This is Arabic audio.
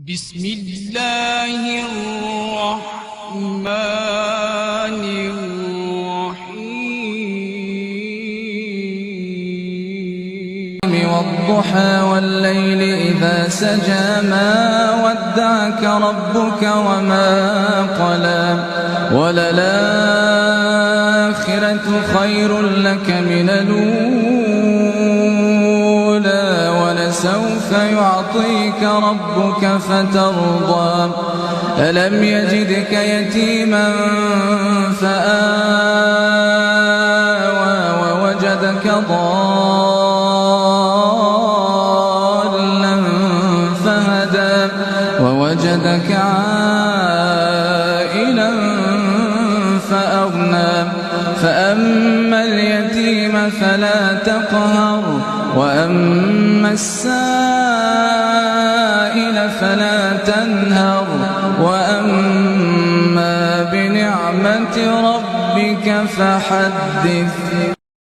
بسم الله الرحمن الرحيم والضحى والليل إذا سجى ما ودعك ربك وما قلى وللآخرة خير لك من الأولى ولسوف يعطيك ربك فترضى ألم يجدك يتيما فآوى ووجدك ضالا فهدى ووجدك عائلا فأغنى فأما اليتيم فلا تقهر وأما السائل فلا تنهر وأما بنعمة ربك فحدث.